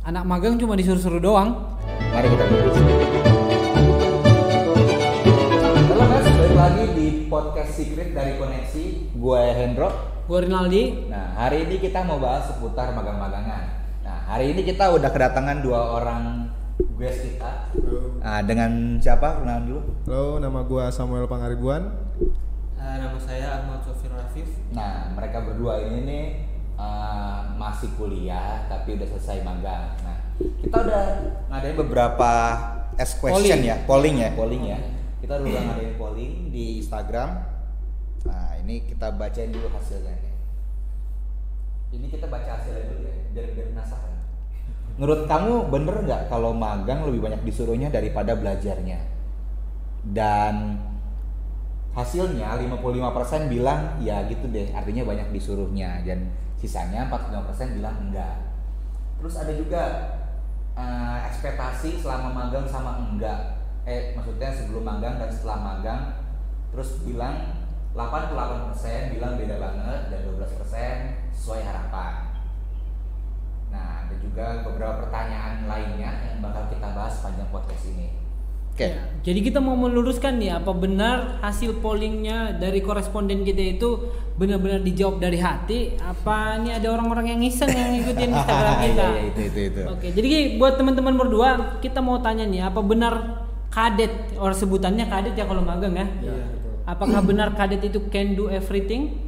Anak magang cuma disuruh-suruh doang. Mari kita mulai. Halo guys, balik lagi di podcast Secret dari Koneksi. Gue Hendro. Gue Rinaldi. Nah, hari ini kita mau bahas seputar magang-magangan. Nah, hari ini kita udah kedatangan 2 orang guest kita. Nah, dengan siapa? Kenalan dulu. Halo, nama gue Samuel Pangaribuan. Nama saya Ahmad Sofir Rafif. Nah, mereka berdua ini nih masih kuliah tapi udah selesai magang. Nah, kita udah ngadain beberapa ask question polling ya. Kita udah ngadain polling di Instagram. Nah, ini kita bacain dulu hasilnya. Ini kita baca hasilnya dulu ya, biar penasaran. Menurut kamu bener nggak kalau magang lebih banyak disuruhnya daripada belajarnya? Dan hasilnya 55% bilang ya gitu deh, artinya banyak disuruhnya, dan sisanya 45% bilang enggak. Terus ada juga ekspektasi selama magang sama enggak. Maksudnya sebelum magang dan setelah magang. Terus bilang 88% bilang beda banget dan 12% sesuai harapan. Nah, ada juga beberapa pertanyaan lainnya yang bakal kita bahas sepanjang podcast ini. Oke. Ya, jadi kita mau meluruskan nih, apa benar hasil pollingnya dari koresponden kita itu benar-benar dijawab dari hati? Apa ini ada orang-orang yang iseng yang ngikutin Instagram kita? Iya, itu. Oke, jadi buat teman-teman berdua kita mau tanya nih, apa benar kadet, orang sebutannya kadet ya kalau magang ya? Iya, betul. Apakah benar kadet itu can do everything?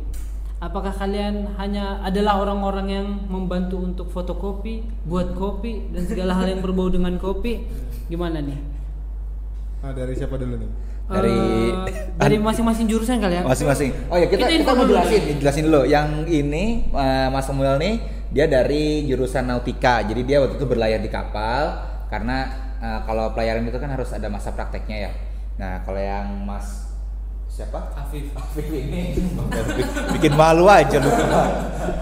Apakah kalian hanya adalah orang-orang yang membantu untuk fotokopi, buat kopi dan segala hal yang berbau dengan kopi? Gimana nih? Nah, dari siapa dulu nih? Dari masing-masing jurusan kali ya. Masing-masing. Oh ya, kita mau jelasin dulu. Yang ini Mas Samuel nih, dia dari jurusan nautika. Jadi dia waktu itu berlayar di kapal karena kalau pelayaran itu kan harus ada masa prakteknya ya. Nah, kalau yang Mas siapa? Afif ini bikin malu aja lu.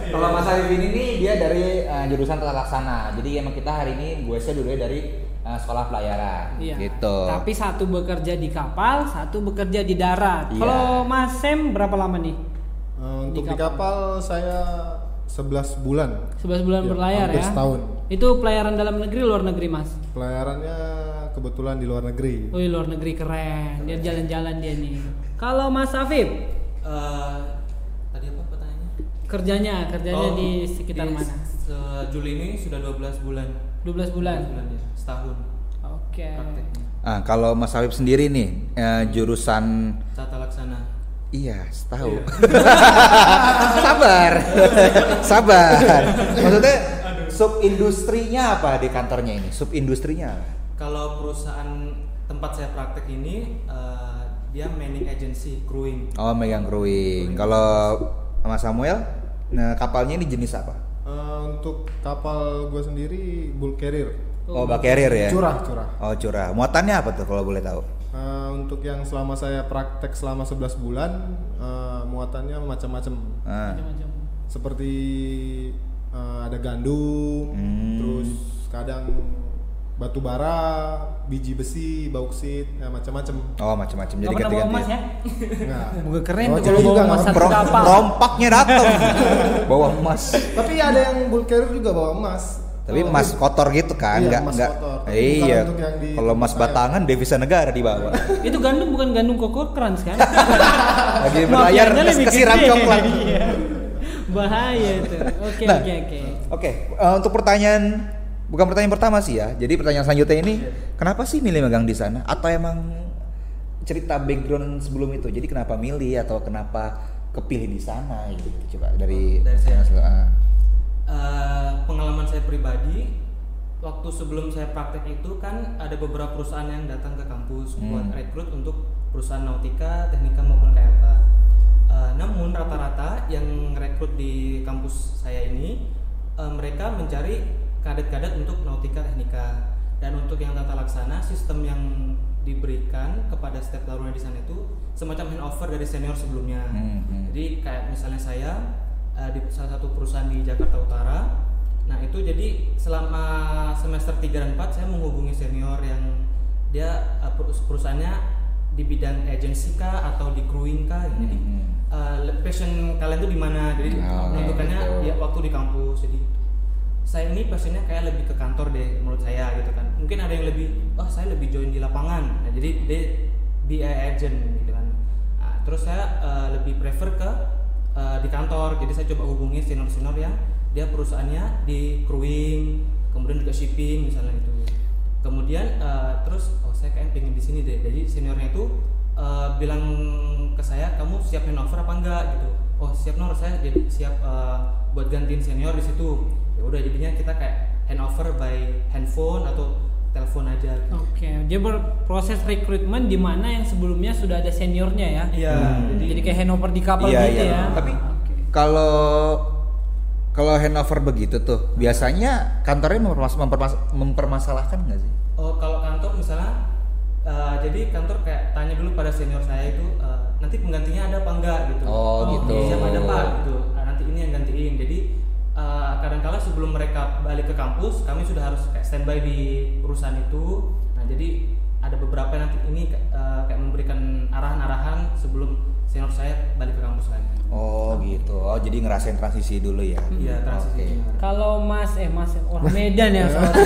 Kalau Mas Afif ini nih dia dari jurusan tata laksana. Jadi emang kita hari ini gue dulu dari sekolah pelayaran, iya, gitu. Tapi satu bekerja di kapal, satu bekerja di darat. Iya. Kalau Mas Sam berapa lama nih? Untuk di kapal saya 11 bulan. 11 bulan berlayar ya. Setahun. Itu pelayaran dalam negeri, luar negeri, Mas? Pelayarannya kebetulan di luar negeri. Oh, luar negeri keren. Dia jalan-jalan dia nih. Kalau Mas Afif, Tadi apa pertanyaannya? kerjanya di sekitar mana? Juli ini sudah 12 bulan. 12 bulan. Ya, setahun. Oke. Prakteknya. Kalau Mas Afif sendiri nih jurusan Tata laksana. iya, setahun. Sabar. Maksudnya subindustrinya apa di kantornya ini? Subindustrinya apa? Kalau perusahaan tempat saya praktek ini dia manning agency crewing. Oh, megang crewing. Kalau Mas Samuel, kapalnya ini jenis apa? Untuk kapal gue sendiri bulk carrier. Oh, bulk carrier ya? Curah. Oh, curah. Muatannya apa tuh kalau boleh tahu? Untuk yang selama saya praktek selama 11 bulan, muatannya macam-macam. Macam-macam. Seperti ada gandum, terus kadang batu bara, biji besi, bauksit, macam-macam. Oh, macam-macam. Jadi Gak pernah bawa ganti-ganti. emas ya? Enggak. Moga keren Oh, tuh jadi kalau juga bawa emas nggak satu kapal. Rompaknya datang. Bawa emas. Tapi ada yang bulk carrier juga bawa emas. Tapi emas kotor gitu kan? Iya, Enggak, emas enggak. kotor. Tapi Iya. bukan untuk yang di Kalau emas tempat batangan devisa negara di bawah. Itu gandum bukan gandum koko crunch kan? Lagi berlayar Mafianya lebih kesiram gede. coklat. Iya. Bahaya itu. Oke. Nah, Oke. Oke, untuk bukan pertanyaan pertama sih ya. Jadi pertanyaan selanjutnya ini, kenapa sih milih magang di sana? Atau emang cerita background sebelum itu? Jadi kenapa milih atau kenapa kepilih di sana gitu? Coba dari saya. Pengalaman saya pribadi, waktu sebelum saya praktek itu kan ada beberapa perusahaan yang datang ke kampus buat rekrut untuk perusahaan nautika, teknika maupun KLK. Namun rata-rata yang rekrut di kampus saya ini mereka mencari kadet-kadet untuk nautika teknika, dan untuk yang tata laksana sistem yang diberikan kepada setiap taruna di sana itu semacam handover dari senior sebelumnya. Jadi kayak misalnya saya di salah satu perusahaan di Jakarta Utara. Nah, itu jadi selama semester 3 dan 4 saya menghubungi senior yang dia perusahaannya di bidang agency kah atau di crewing kah. Jadi passion kalian tuh di mana? Jadi menentukannya ya waktu di kampus. Jadi saya ini passionnya kayak lebih ke kantor deh menurut saya gitu kan. Mungkin ada yang lebih, saya lebih join di lapangan. Nah, jadi dia BI agent gitu kan. Nah, terus saya lebih prefer ke di kantor. Jadi saya coba hubungi senior-senior yang dia perusahaannya di crewing, kemudian juga shipping misalnya itu. Kemudian terus saya kayak pengen di sini deh. Jadi seniornya itu bilang ke saya, kamu siap handover apa enggak gitu. Oh siap Nor, saya jadi siap buat gantiin senior di situ. Ya udah, jadinya kita kayak handover by handphone atau telepon aja gitu. Oke, jadi proses rekrutmen di mana yang sebelumnya sudah ada seniornya ya. Iya. Jadi kayak handover di kapal gitu ya. Tapi kalau handover begitu tuh biasanya kantornya mempermasalahkan nggak sih? Oh kalau kantor misalnya, jadi kantor kayak tanya dulu pada senior saya itu nanti penggantinya ada apa enggak gitu. Gitu. Siapa ada Pak gitu. Nanti ini yang gantiin. Jadi kadang-kala sebelum mereka balik ke kampus, kami sudah harus kayak standby di perusahaan itu. Nah jadi ada beberapa nanti ini kayak memberikan arahan-arahan sebelum senior saya balik ke kampus lagi. Oh gitu. Oh jadi ngerasain transisi dulu ya. Iya, transisi. Oke. Kalau Mas orang Medan ya soalnya.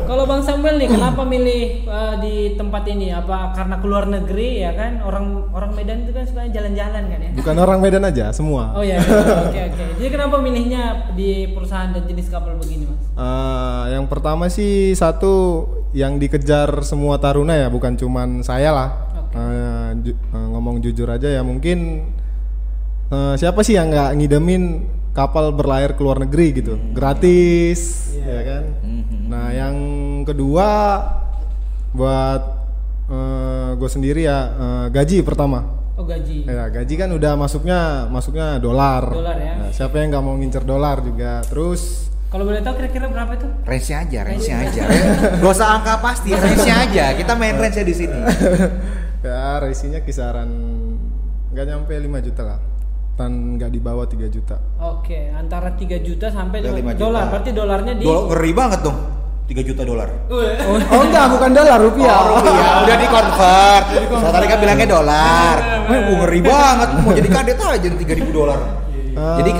Kalau Bang Samuel nih, kenapa milih di tempat ini? Apa karena keluar negeri ya kan? Orang Medan itu kan sukanya jalan-jalan kan ya? Bukan orang Medan aja, semua. Oh iya. Oke. Jadi kenapa milihnya di perusahaan dan jenis kapal begini, Mas? Yang pertama sih satu yang dikejar semua taruna ya, bukan cuman saya lah. Ngomong jujur aja ya, mungkin siapa sih yang nggak ngidemin kapal berlayar ke luar negeri gitu, gratis, ya kan. Nah yang kedua buat gue sendiri ya, gaji pertama. Oh gaji. Ya gaji kan udah masuknya dolar. Dolar ya. Nah, siapa yang nggak mau ngincer dolar juga. Terus kalau boleh tahu kira-kira berapa itu? Range-nya aja. Gak usah angka pasti, range-nya aja. Kita main range-nya di sini. Ya resinya kisaran nggak nyampe 5 juta lah, dan nggak di bawah 3 juta. Oke, antara 3 juta sampai 5 juta. dolar. Berarti dolarnya di Ngeri banget dong, 3 juta dolar. Oh enggak, bukan dolar, rupiah. Rupiah, udah di convert. Saya tadi kan bilangnya dolar. Ngeri banget, mau jadi kadet aja jadi 3.000 dolar. Jadi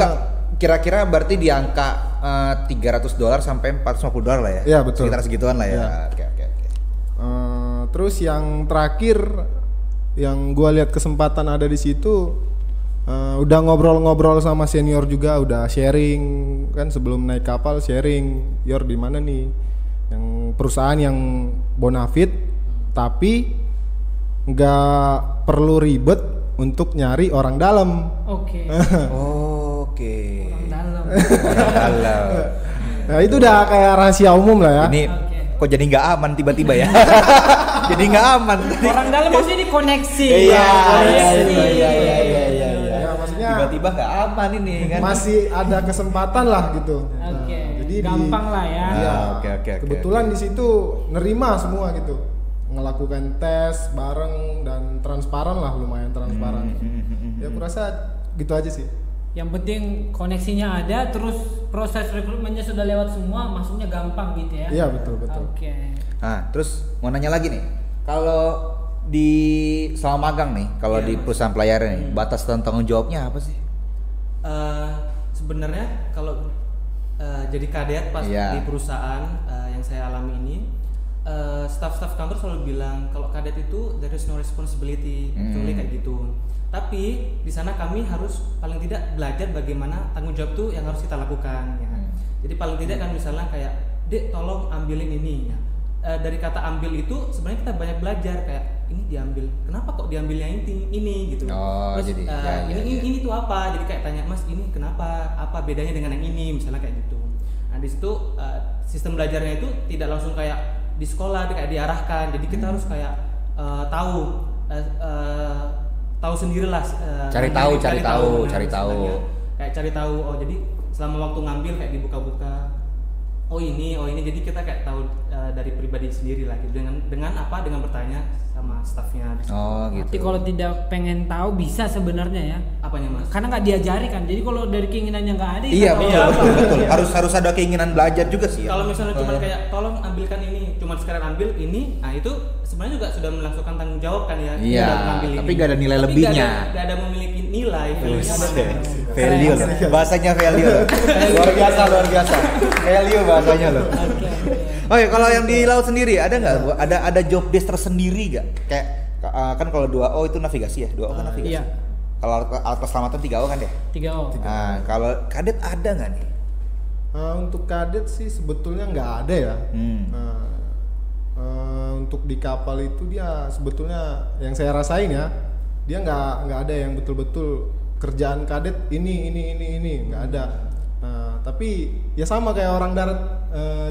kira-kira berarti di angka $300 sampai $450 lah ya? Iya betul. Sekitar segituan lah ya. Iya. Oke. Terus yang terakhir yang gua lihat kesempatan ada di situ, udah ngobrol-ngobrol sama senior juga, udah sharing kan sebelum naik kapal, sharing Yor di mana nih yang perusahaan yang bonafit tapi nggak perlu ribet untuk nyari orang dalam. Oke. Oke. Orang dalam. Nah itu udah kayak rahasia umum lah ya. Ini kok jadi nggak aman tiba-tiba ya? Jadi nggak aman. Orang dalam maksudnya dikoneksi. Iya. Ya, maksudnya tiba-tiba nggak aman ini kan? Masih ada kesempatan lah gitu. Oke. Jadi Gampang lah ya. Iya. Oke. Kebetulan di situ nerima semua gitu. Ngelakukan tes bareng dan transparan lah, lumayan transparan. Ya aku rasa gitu aja sih. Yang penting koneksinya ada, terus proses rekrutmennya sudah lewat semua, masuknya gampang gitu ya. Iya betul. Oke. Nah, terus mau nanya lagi nih. Kalau di selama magang nih, kalau di perusahaan pelayaran nih, batas dan tanggung jawabnya apa sih? Sebenarnya kalau jadi kadet pas di perusahaan yang saya alami ini, staff kantor selalu bilang kalau kadet itu there is no responsibility, actually kayak gitu. Tapi di sana kami harus paling tidak belajar bagaimana tanggung jawab tuh yang harus kita lakukan ya. Jadi paling tidak kan misalnya kayak, Dek tolong ambilin ini ya. Dari kata ambil itu sebenarnya kita banyak belajar, kayak ini diambil, kenapa kok diambilnya ini gitu. Terus jadi ini tuh apa? Jadi kayak tanya, Mas ini kenapa? Apa bedanya dengan yang ini? Misalnya kayak gitu. Nah di situ sistem belajarnya itu tidak langsung kayak di sekolah kayak diarahkan. Jadi kita harus kayak tahu sendirilah, cari tahu kayak cari tahu. Oh jadi selama waktu ngambil kayak dibuka-buka oh ini jadi kita kayak tahu dari pribadi sendiri lagi dengan bertanya sama staffnya. Oh gitu. Tapi kalau tidak pengen tahu bisa sebenarnya ya. Apanya Mas? Karena nggak diajari kan. Jadi kalau dari keinginannya nggak ada. Iya tahu betul, apa. betul. Harus ada keinginan belajar juga sih. Kalau misalnya cuma kayak tolong ambilkan ini, cuma sekarang ambil ini, nah itu sebenarnya juga sudah melakukan tanggung jawab kan ya. Iya. Tapi nggak ada nilai lebihnya. Nggak ada memiliki nilai. Value, bahasanya value. Luar biasa. Value bahasanya loh. Oke, kalau yang di laut sendiri ada nggak? Ada job desk tersendiri nggak? Kayak kan kalau 2O itu navigasi ya, 2O kan navigasi. Iya. Kalau alat keselamatan 3O kan ya? 3O. Nah, kalau kadet ada nggak nih? Untuk kadet sih sebetulnya nggak ada ya. Untuk di kapal itu dia sebetulnya yang saya rasain ya, dia nggak ada yang betul-betul kerjaan kadet ini nggak ada. Tapi ya sama kayak orang darat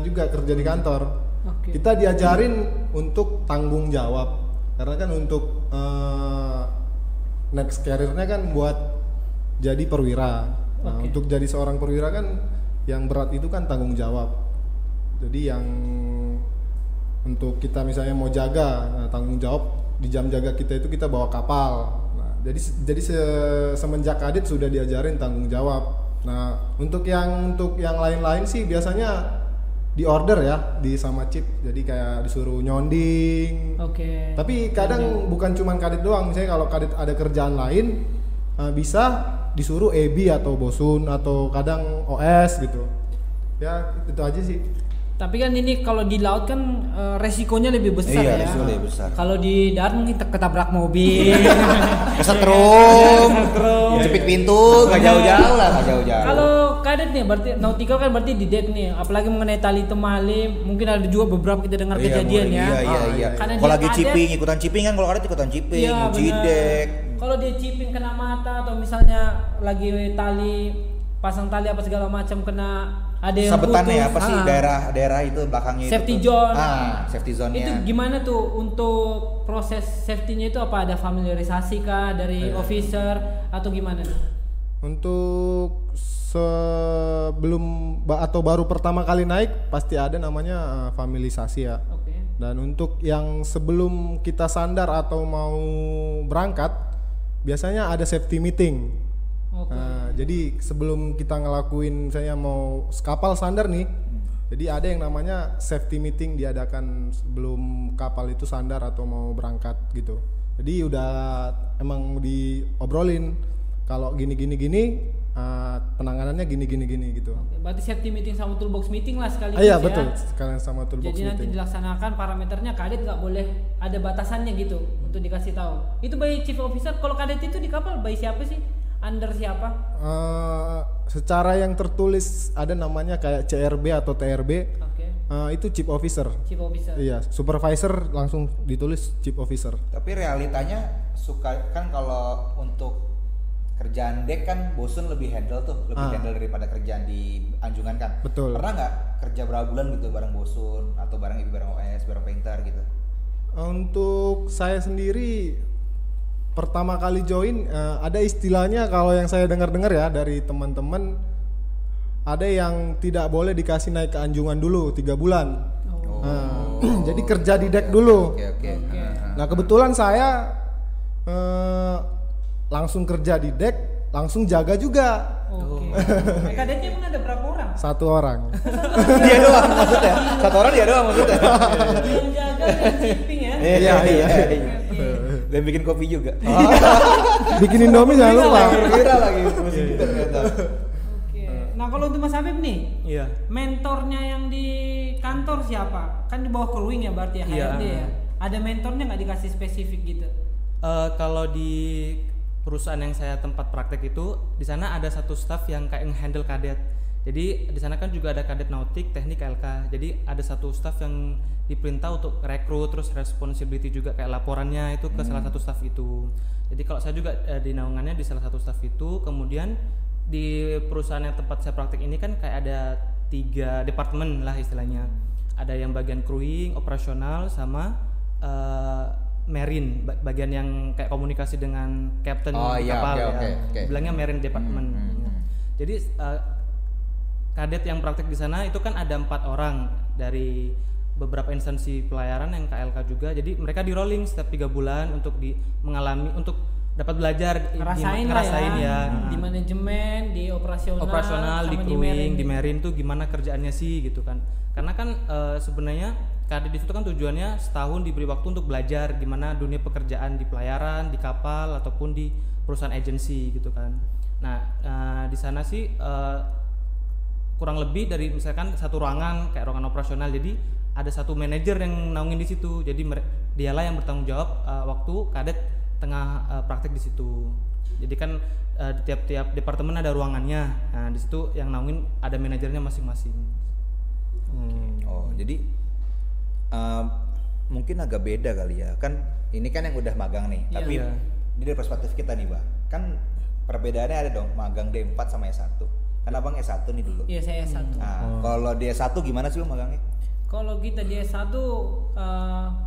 juga kerja di kantor. Okay. Kita diajarin untuk tanggung jawab karena kan untuk next career-nya kan buat jadi perwira. Untuk jadi seorang perwira kan yang berat itu kan tanggung jawab. Jadi yang untuk kita misalnya mau jaga, tanggung jawab di jam jaga kita itu kita bawa kapal. Nah, jadi semenjak kadet sudah diajarin tanggung jawab. Nah, untuk yang lain-lain sih biasanya di order ya, di sama chip. Jadi kayak disuruh nyonding. Oke. Tapi kadang bukan cuma kadet doang. Misalnya kalau kadet ada kerjaan lain, bisa disuruh EB atau bosun atau kadang OS gitu. Ya, itu aja sih. Tapi kan ini kalau di laut kan resikonya lebih besar ya. Iya, resiko lebih besar. Kalau di darat mungkin ketabrak mobil. Kesetrum, jepit pintu, gak jauh-jauh lah, gak jauh-jauh. Kalau kadet nih berarti nautical kan berarti di deck nih, apalagi mengenai tali temali, mungkin ada juga beberapa kita dengar kejadian ya. Iya. Karena Kalau dia lagi kadet, ikutan chipping kan, kalau kadet ikutan chipping, iya, uji bener. deck. Kalau dia chipping kena mata atau misalnya lagi tali pasang tali apa segala macam kena ada yang Sabetannya putus, apa sih daerah itu belakangnya safety itu zone. Safety zone-nya. Itu gimana tuh untuk proses safety-nya itu apa ada familiarisasi kah dari officer atau gimana tuh? Untuk sebelum atau baru pertama kali naik pasti ada namanya familiarisasi ya. Oke. Dan untuk yang sebelum kita sandar atau mau berangkat biasanya ada safety meeting. Jadi sebelum kita ngelakuin misalnya mau kapal sandar nih, jadi ada yang namanya safety meeting diadakan sebelum kapal itu sandar atau mau berangkat gitu. Jadi udah emang diobrolin kalau gini penanganannya gini gitu. Oke, berarti safety meeting sama toolbox meeting lah sekaligus Iya ya. betul, sekalian sama toolbox Jadi meeting. nanti dilaksanakan parameternya kadet nggak boleh ada batasannya gitu untuk dikasih tahu. Itu by chief officer. Kalau kadet itu di kapal by siapa sih? Under siapa? Secara yang tertulis ada namanya kayak CRB atau TRB. Oke. Itu chief officer. Chief officer. Iya, supervisor langsung ditulis chief officer. Tapi realitanya kan kalau untuk kerjaan dek kan bosun lebih handle daripada kerjaan di anjungan kan. Betul. Pernah nggak kerja berapa bulan gitu bareng bosun atau bareng OS, bareng painter gitu? Untuk saya sendiri pertama kali join ada istilahnya kalau yang saya dengar-dengar ya dari teman-teman, ada yang tidak boleh dikasih naik ke anjungan dulu 3 bulan. Jadi kerja di deck dulu. Oke. Nah kebetulan saya langsung kerja di deck, langsung jaga juga. Oke. Kadetnya emang ada berapa orang? 1 orang. Dia doang maksudnya. 1 orang dia doang maksudnya. Yang jaga dan shipping ya. Iya. Oke. Dan bikin kopi juga. Bikin Indomie jangan lupa. Kira lagi musik juga ternyata. Oke. Nah kalau untuk Mas Habib nih, Iya. mentornya yang di kantor siapa? Kan di bawah crewing ya berarti ya, Iya. HRD ya. Ada mentornya nggak dikasih spesifik gitu? Kalau di perusahaan yang saya tempat praktek itu, di sana ada satu staff yang kayak nge-handle kadet. Jadi di sana kan juga ada kadet nautik, teknik KLK. Jadi ada satu staff yang diperintah untuk rekrut, terus responsibility juga kayak laporannya itu ke salah satu staff itu. Jadi kalau saya juga di naungannya di salah satu staff itu. Kemudian di perusahaan yang tempat saya praktek ini kan kayak ada 3 departemen lah istilahnya. Ada yang bagian crewing, operasional, sama marine, bagian yang kayak komunikasi dengan kapten kapal. Oke. Bilangnya marine department. Jadi kadet yang praktek di sana itu kan ada 4 orang dari beberapa instansi pelayaran yang KLK juga. Jadi mereka di rolling setiap 3 bulan untuk mengalami untuk dapat belajar ngerasain ya. Di manajemen, di operasional, di crewing, di marine tuh gimana kerjaannya sih gitu kan. Karena kan sebenarnya kadet di situ kan tujuannya setahun diberi waktu untuk belajar gimana dunia pekerjaan di pelayaran, di kapal ataupun di perusahaan agensi gitu kan. Nah, di sana sih kurang lebih dari misalkan satu ruangan kayak ruangan operasional, jadi ada satu manajer yang naungin di situ, jadi dialah yang bertanggung jawab waktu kadet tengah praktek di situ. Jadi kan di tiap-tiap departemen ada ruangannya, nah di situ yang naungin ada manajernya masing-masing. Oh jadi mungkin agak beda kali ya, kan ini kan yang udah magang nih, tapi ini dari perspektif kita nih Bang, kan perbedaannya ada dong magang D4 sama S1. Kan Abang S1 nih dulu. Iya, saya S1. Nah, kalau di S1 gimana sih Bang magangnya? Kalau kita di S1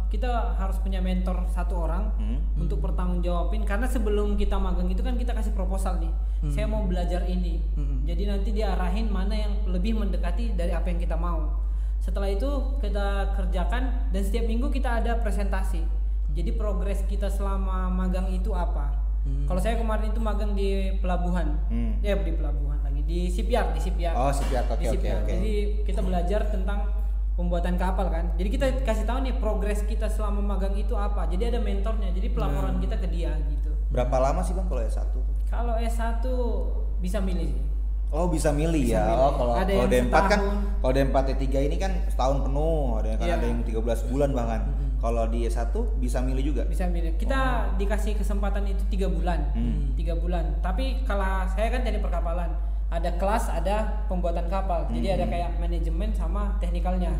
kita harus punya mentor 1 orang untuk bertanggung jawabin, karena sebelum kita magang itu kan kita kasih proposal nih. Saya mau belajar ini. Jadi nanti diarahin mana yang lebih mendekati dari apa yang kita mau. Setelah itu kita kerjakan dan setiap minggu kita ada presentasi. Jadi progres kita selama magang itu apa? Kalau saya kemarin itu magang di pelabuhan, di pelabuhan lagi di shipyard, Oh shipyard, oke. Jadi kita belajar tentang pembuatan kapal kan. Jadi kita kasih tahu nih progres kita selama magang itu apa. Jadi ada mentornya. Jadi pelaporan kita ke dia gitu. Berapa lama sih Bang kalau S1? Kalau S1 bisa milih sih. Oh bisa milih ya. Milih. Oh kalau D4 kan, kalau D4 D3 ini kan setahun penuh, ada yang 13 bulan bahkan. Kalau di S1 bisa milih juga? Bisa milih. Kita dikasih kesempatan itu 3 bulan. 3 bulan. Tapi kalau saya kan teknik perkapalan, ada kelas, ada pembuatan kapal. Jadi ada kayak manajemen sama teknikalnya.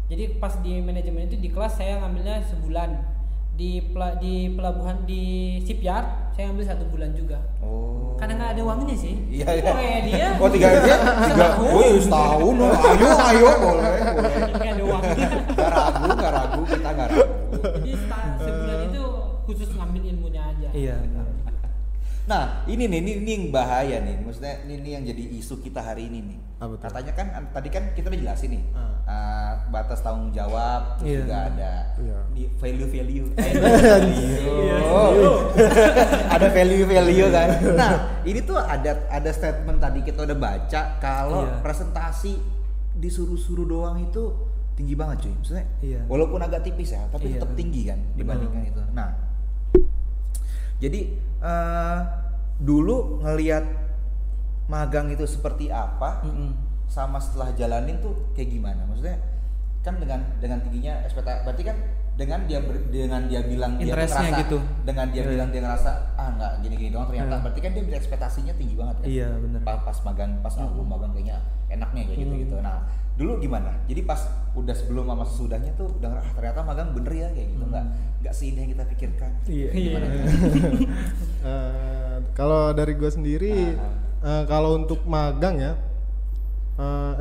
Jadi pas di manajemen itu di kelas saya ngambilnya sebulan. Di pelabuhan di shipyard saya ngambil 1 bulan juga. Oh. Karena nggak ada uangnya sih. Iya. Kayak dia. Oh 3 setahun. Ayo boleh. Nggak ada uangnya. Gak ragu, kita nggak ragu. Jadi sebulan itu khusus ngambil ilmunya aja. Iya. Nah ini yang bahaya nih, maksudnya ini yang jadi isu kita hari ini nih. Katanya kan tadi kan kita udah jelasin nih batas tanggung jawab, terus juga ada di value. Ada value kan. Nah ini tuh ada statement tadi kita udah baca kalau presentasi disuruh doang itu tinggi banget cuy, maksudnya walaupun agak tipis ya, tapi tetap tinggi kan dibandingkan itu. Nah jadi dulu ngelihat magang itu seperti apa, sama setelah jalanin tuh kayak gimana? Maksudnya kan dengan tingginya ekspektasi, berarti kan dengan dia bilang dia ngerasa gitu. Dengan dia bilang dia ngerasa nggak gini doang, ternyata berarti kan dia ekspektasinya tinggi banget kan. Iya benar. Pas aku magang kayaknya enaknya kayak gitu. Nah dulu gimana? Jadi pas udah sebelum sama sesudahnya tuh udah ternyata magang bener ya kayak gitu, nggak seindah yang kita pikirkan. Gimana? Kalau dari gue sendiri, kalau untuk magang ya,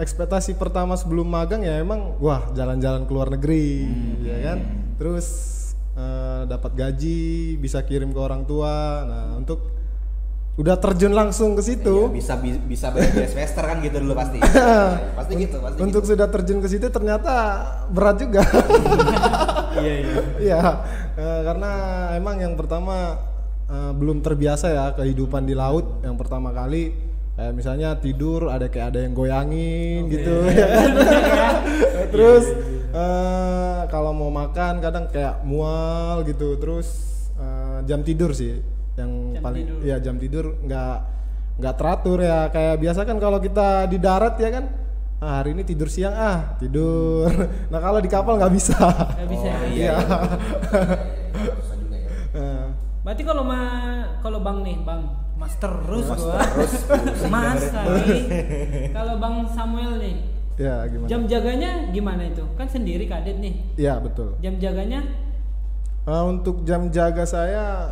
ekspektasi pertama sebelum magang ya emang jalan-jalan ke luar negeri, ya kan. Terus dapat gaji, bisa kirim ke orang tua. Nah untuk udah terjun langsung ke situ, bisa bayar semester kan gitu dulu pasti. Pasti gitu. Untuk sudah terjun ke situ ternyata berat juga. Iya. Karena emang yang pertama belum terbiasa ya kehidupan di laut yang pertama kali. Kayak misalnya tidur ada yang goyangin gitu ya kan. Terus kalau mau makan kadang kayak mual gitu. Terus jam tidur sih yang jam tidur nggak teratur ya, kayak biasa kan kalau kita di darat ya kan, hari ini tidur siang tidur. Nah kalau di kapal nggak bisa. Iya. Susah juga ya. Berarti kalau Bang Mas terus gua. Mas nih. Kalau Bang Samuel nih. Ya gimana? Jam jaganya gimana itu? Kan sendiri kadet nih. Iya betul. Jam jaganya? Untuk jam jaga saya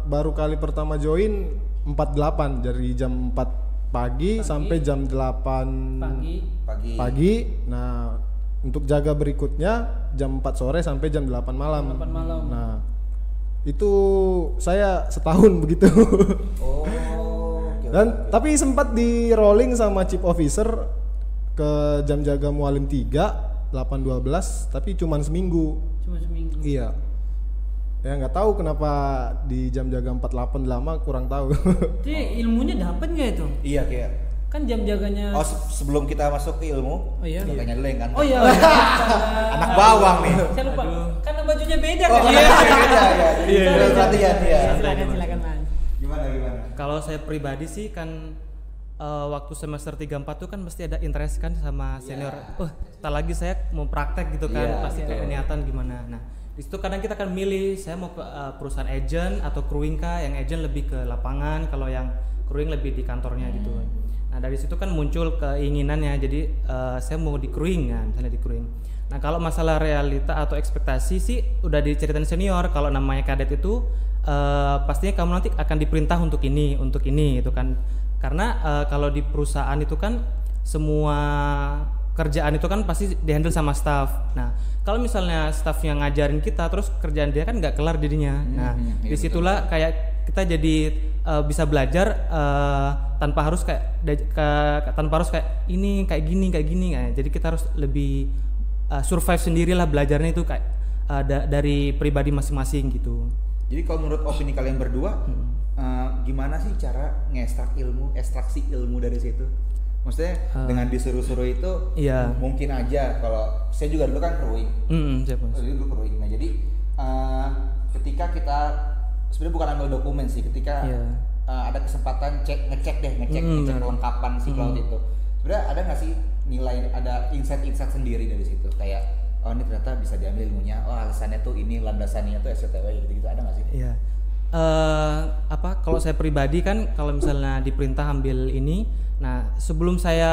baru kali pertama join 48 dari jam 4 pagi sampai jam 8 pagi. Nah, untuk jaga berikutnya jam 4 sore sampai jam 8 malam. Nah, itu saya setahun begitu. Dan tapi sempat di rolling sama chief officer ke jam jaga Mualim 3 8.12 tapi cuman seminggu. Iya. Ya nggak tahu kenapa di jam jaga 48 lama, kurang tahu. Jadi ilmunya dapat nggak itu? Iya kayak. Kan jam jaganya. Oh sebelum kita masuk ke ilmu, jaganya dulu yang kan. Oh iya. Anak bawang nih. Saya lupa. Karena bajunya beda kan. Iya. Silakan Mas. Gimana? Kalau saya pribadi sih kan waktu semester 3-4 tuh kan mesti ada interest kan sama senior. Tak lagi saya mau praktek gitu kan, pasti kayak niatan gimana. Nah, di situ kadang kita akan milih saya mau ke perusahaan agent atau crewing kah, yang agent lebih ke lapangan, kalau yang crewing lebih di kantornya gitu. Nah, dari situ kan muncul keinginannya. Jadi saya mau di crewing kan, misalnya di crewing. Nah, kalau masalah realita atau ekspektasi sih udah diceritain senior, kalau namanya kadet itu pastinya kamu nanti akan diperintah untuk ini itu kan. Karena kalau di perusahaan itu kan semua kerjaan itu kan pasti dihandle sama staff. Nah, kalau misalnya staffnya ngajarin kita terus kerjaan dia kan nggak kelar jadinya. Nah, disitulah kayak kita jadi bisa belajar tanpa harus kayak ini kayak gini. Nah, jadi kita harus lebih survive sendirilah belajarnya itu kayak dari pribadi masing-masing gitu. Jadi kalau menurut opini kalian berdua, gimana sih cara ekstraksi ilmu dari situ? Maksudnya dengan disuruh-suruh itu mungkin aja. Kalau saya juga dulu kan crewing. Dulu crewing. Nah jadi ketika kita sebenarnya bukan ambil dokumen sih, ketika ada kesempatan ngecek kelengkapan si cloud itu. Sebenarnya ada nggak sih nilai, ada insight sendiri dari situ kayak ini ternyata bisa diambil ilmunya, alasannya tuh ini, landasannya tuh SCTW gitu ada nggak sih? Iya. Kalau saya pribadi kan kalau misalnya diperintah ambil ini, nah sebelum saya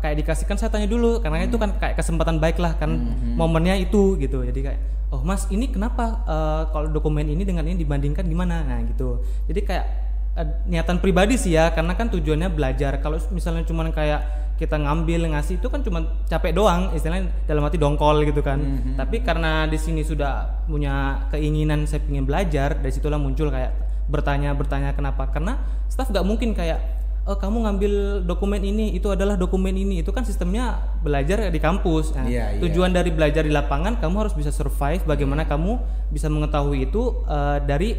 kayak dikasihkan saya tanya dulu, karena itu kan kayak kesempatan baik lah kan, momennya itu gitu. Jadi kayak Mas ini kenapa kalau dokumen ini dengan ini dibandingkan gimana, nah gitu. Jadi kayak niatan pribadi sih ya, karena kan tujuannya belajar. Kalau misalnya cuman kayak kita ngambil ngasih itu kan cuma capek doang, istilahnya dalam hati dongkol gitu kan. Tapi karena di sini sudah punya keinginan saya ingin belajar, dari situlah muncul kayak bertanya kenapa? Karena staff nggak mungkin kayak kamu ngambil dokumen ini, itu adalah dokumen ini. Itu kan sistemnya belajar di kampus. Nah, tujuan dari belajar di lapangan kamu harus bisa survive. Bagaimana kamu bisa mengetahui itu dari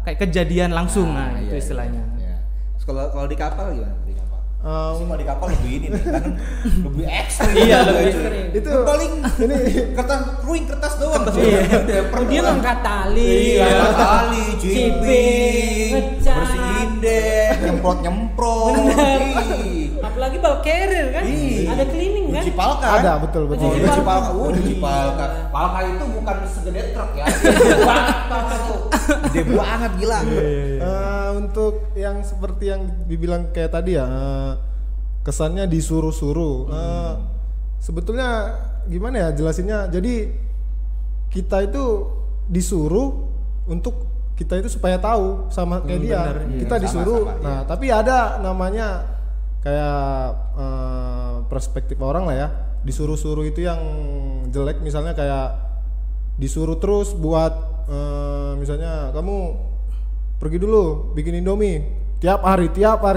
kayak kejadian langsung, itu istilahnya. Kalau di kapal gimana? Kalau di kapal lebih ini nih, kan lebih ekstrim. Iya, lebih ekstrim. Itu paling ini kertas doang. Dia ngangkat tali, jiping, bersihin deh, nyemprot. Apalagi bal carrier kan, ada cleaning kan? Cuci palka. Ada, betul. Cuci palka. Palka itu bukan segede truk ya. Gede banget, gila. Untuk yang seperti yang dibilang kayak tadi ya, kesannya disuruh-suruh. Sebetulnya gimana ya jelasinnya? Jadi kita itu disuruh untuk kita itu supaya tahu sama kayak dia. Kita disuruh. Nah, tapi ada namanya kayak perspektif orang lah ya. Disuruh-suruh itu yang jelek, misalnya kayak disuruh terus buat misalnya kamu pergi dulu bikin Indomie tiap hari.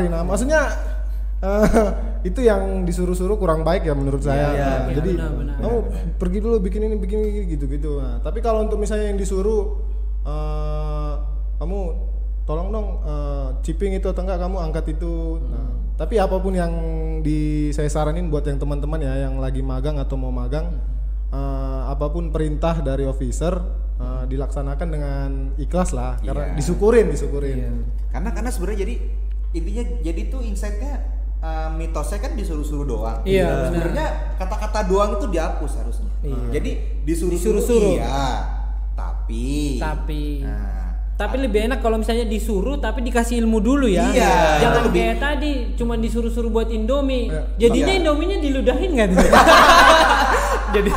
Nah, maksudnya itu yang disuruh-suruh kurang baik ya menurut saya. Jadi kamu pergi dulu bikin ini gitu. Nah, tapi kalau untuk misalnya yang disuruh kamu tolong dong chipping itu atau enggak, kamu angkat itu. Nah, tapi apapun yang saya saranin buat yang teman-teman ya yang lagi magang atau mau magang, apapun perintah dari officer dilaksanakan dengan ikhlas lah, karena disyukurin. Karena sebenarnya jadi intinya jadi tuh insight-nya mitosnya kan disuruh-suruh doang. Sebenarnya kata-kata doang itu dihapus harusnya. Jadi disuruh-suruh. Iya. Tapi lebih enak kalau misalnya disuruh tapi dikasih ilmu dulu ya. Jangan kayak tadi cuma disuruh-suruh buat Indomie. Jadinya Indominya diludahin kan? Jadi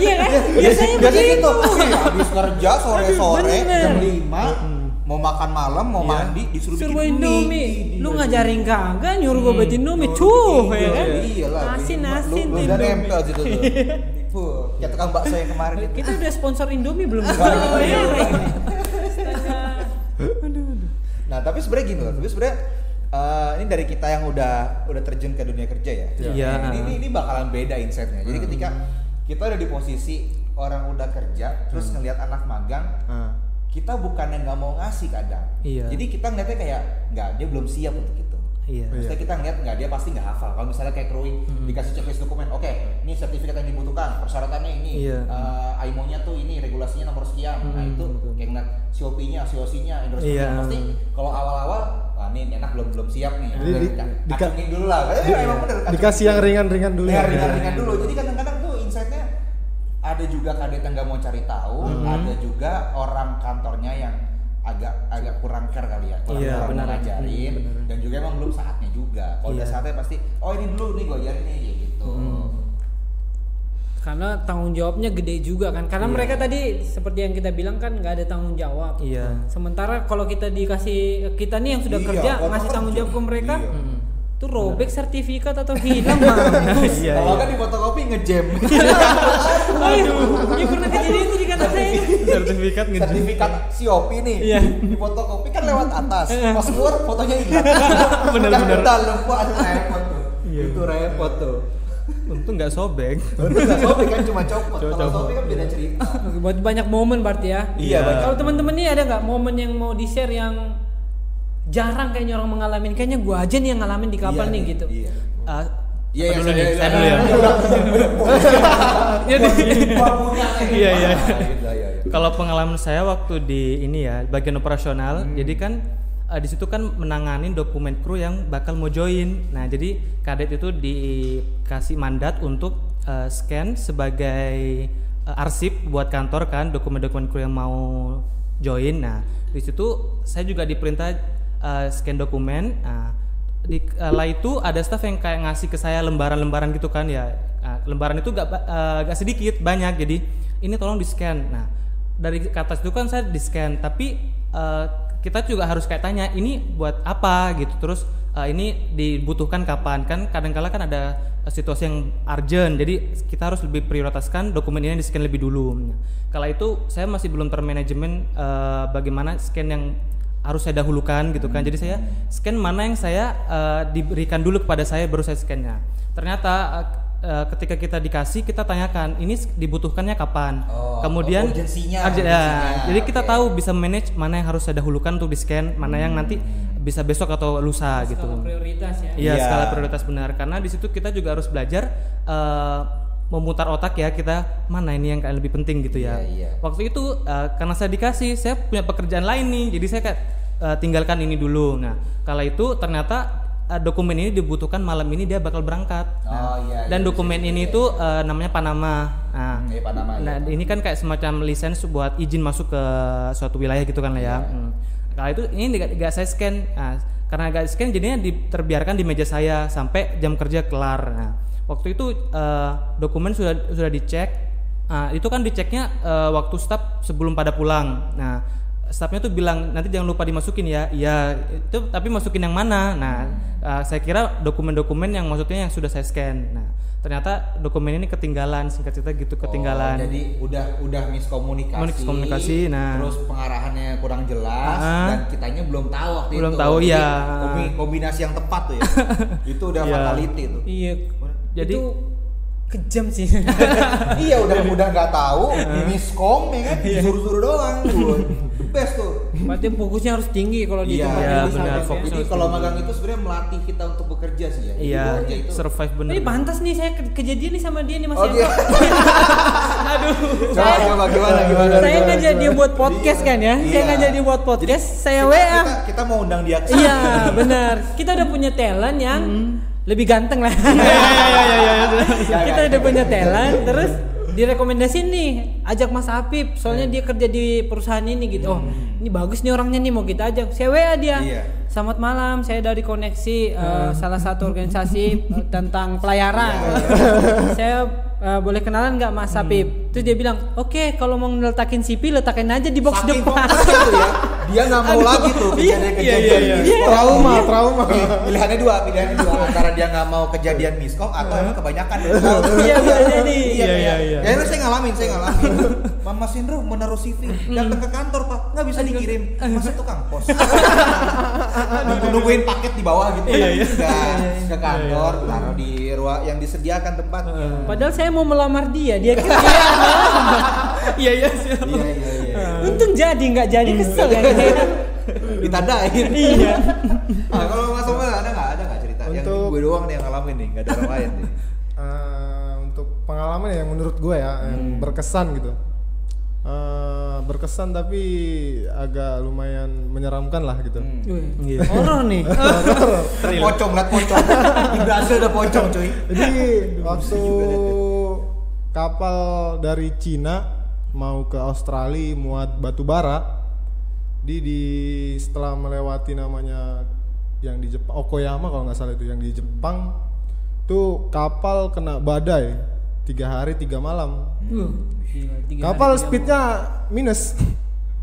iya kan? Biasanya begitu. Habis kerja sore-sore jam 5 mau makan malam, mau mandi, disuruh bikin Indomie. Lu ngajarin kagak nyuruh gua buat Indomie. Ya kan? Iyalah. Asin lu udah nempel situ tuh. Kayak tukang bakso yang kemarin. Kita udah sponsor Indomie belum? Nah, tapi sebenarnya gini loh. Tapi sebenarnya ini dari kita yang udah terjun ke dunia kerja ya. Iya. Ini bakalan beda insight-nya. Jadi ketika kita ada di posisi orang udah kerja, terus ngelihat anak magang, kita bukannya nggak mau ngasih kadang. Iya. Jadi kita ngeliatnya kayak nggak, dia belum siap untuk itu. Iya. Maksudnya kita ngeliat nggak, dia pasti nggak hafal. Kalau misalnya kayak crewing dikasih checklist dokumen, oke, ini sertifikat yang dibutuhkan, persyaratannya ini, IMO-nya tuh ini, regulasinya nomor sekian. Nah itu kayak ngeliat COP-nya, COC-nya, endorsement-nya, pasti kalau awal-awal, wah ini anak belum siap nih. Kacungin dulu lah. Emang bener. Dikasih yang ringan-ringan dulu. Ya ringan-ringan dulu. Jadi kadang-kadang tuh insight-nya ada juga kadet yang nggak mau cari tahu, ada juga orang kantornya yang agak kurang care kali ya, kurang ngajarin, dan juga emang belum saatnya juga. Kalau udah saatnya pasti, oh ini dulu nih gue ajarin nih gitu. Karena tanggung jawabnya gede juga kan, karena mereka tadi seperti yang kita bilang kan nggak ada tanggung jawab. Sementara kalau kita dikasih, kita nih yang sudah kerja ngasih tanggung jawab ke mereka, tuh robek sertifikat atau hilang mampus. Kalau kan di fotokopi ngejam. Aduh, ini pernah kejadian itu di kantor saya. Sertifikat COP nih. Di fotokopi kan lewat atas. Pas keluar fotonya hilang. Bener-bener. Dalam repot tuh. Itu repot tuh. Untung nggak sobek. Kan cuma copot. Kalau sobek kan beda cerita. Buat banyak momen berarti ya. Iya, banyak. Kalau teman-teman nih ada nggak momen yang mau di-share yang jarang kayaknya orang mengalami, kayaknya gua aja nih yang ngalamin di kapal nih gitu. Saya dulu ya. Iya. Kalau pengalaman saya waktu di ini ya, bagian operasional, jadi kan di situ kan menangani dokumen kru yang bakal mau join. Nah, jadi kadet itu dikasih mandat untuk scan sebagai arsip buat kantor kan, dokumen-dokumen kru yang mau join. Nah, di situ saya juga diperintah scan dokumen. Di kala itu ada staff yang kayak ngasih ke saya lembaran-lembaran gitu kan ya. Lembaran itu gak sedikit, banyak. Jadi ini tolong di scan. Nah, dari atas itu kan saya di scan, tapi kita juga harus kayak tanya ini buat apa gitu. Terus ini dibutuhkan kapan, kan kadang-kala kan ada situasi yang urgent, jadi kita harus lebih prioritaskan dokumen ini di scan lebih dulu. Nah, kala itu saya masih belum termanajemen bagaimana scan yang harus saya dahulukan gitu kan. Jadi saya scan mana yang saya diberikan dulu kepada saya, baru saya scan-nya. Ternyata ketika kita dikasih, kita tanyakan ini dibutuhkannya kapan. Kemudian urgensinya. Jadi kita tahu bisa manage mana yang harus saya dahulukan untuk di scan, mana yang nanti bisa besok atau lusa gitu. Skala prioritas ya. Iya, skala prioritas benar. Karena di situ kita juga harus belajar memutar otak ya, kita mana ini yang lebih penting gitu ya. Waktu itu karena saya dikasih, saya punya pekerjaan lain nih, jadi saya kayak tinggalkan ini dulu. Nah, kala itu ternyata dokumen ini dibutuhkan malam ini, dia bakal berangkat. Dan dokumen ini tuh namanya Panama. Nah, ini kan kayak semacam lisensi buat izin masuk ke suatu wilayah gitu kan lah ya. Kala itu ini nggak saya scan. Karena nggak scan jadinya terbiarkan di meja saya sampai jam kerja kelar. Nah, waktu itu dokumen sudah dicek. Itu kan diceknya waktu staff sebelum pada pulang. Nah, staffnya tuh bilang nanti jangan lupa dimasukin ya. Iya, itu tapi masukin yang mana? Nah, saya kira dokumen-dokumen yang maksudnya yang sudah saya scan. Nah, ternyata dokumen ini ketinggalan, singkat cerita gitu, ketinggalan. Jadi udah miskomunikasi. Nah, terus pengarahannya kurang jelas dan kitanya belum tahu waktu belum itu. Tahu ya. Kombinasi yang tepat tuh ya. Itu udah fatality tuh. Iya. Jadi itu kejam sih. Iya, udah nggak tahu, miskom ya kan, disuruh-suruh doang. Best tuh. Berarti fokusnya harus tinggi kalau di tempat itu. Benar, fokus. Jadi kalau magang itu sebenarnya melatih kita untuk bekerja sih ya. Iya, survive benar. Ini pantas nih saya kejadian nih sama dia nih Mas. Aduh. Coba gimana? Saya ngajak dia buat podcast kan ya. Saya ngajak dia buat podcast, saya WA. Kita mau undang dia. Iya, benar. Kita udah punya talent yang lebih ganteng lah. Kita udah punya talent, terus direkomendasiin nih, ajak Mas Apip, soalnya dia kerja di perusahaan ini gitu. Oh, ini bagus nih orangnya nih, mau kita ajak. Saya WA dia. Selamat malam, saya dari Koneksi, salah satu organisasi tentang pelayaran. Saya boleh kenalan nggak Mas Apip? Terus dia bilang, oke, kalau mau ngeletakin CV letakin aja di box depan. dia nggak mau lagi tuh kejadian-kejadian Iya. miskom. Trauma. Pilihannya dua antara dia nggak mau kejadian miskom atau emang kebanyakan. Iya bisa jadi. Iya. Ya itu saya ngalamin. Mama Sindro menaruh CV, datang ke kantor Pak, nggak bisa dikirim, masuk tukang pos. Nungguin paket di bawah gitu. Ke kantor, taruh di ruang yang disediakan tempatnya. Padahal saya mau melamar dia kira Iya. Iya. untung jadi nggak jadi kesel kan. Ditandain. Iya. Nah, kalau Mas Omel ada nggak cerita? Yang Untuk- gue doang nih yang ngalamin nih, nggak ada orang lain nih. Untuk pengalaman yang menurut gue ya yang berkesan gitu. Berkesan tapi agak lumayan menyeramkan lah gitu. Wih, horor nih. Lihat pocong. Di Brasil ada pocong cuy. Jadi waktu kapal dari Cina mau ke Australia muat batu bara, setelah melewati namanya yang di Jepang Okoyama kalau nggak salah itu yang di Jepang, tuh kapal kena badai 3 hari 3 malam. Gila, 3 Kapal hari, 3 speednya minus.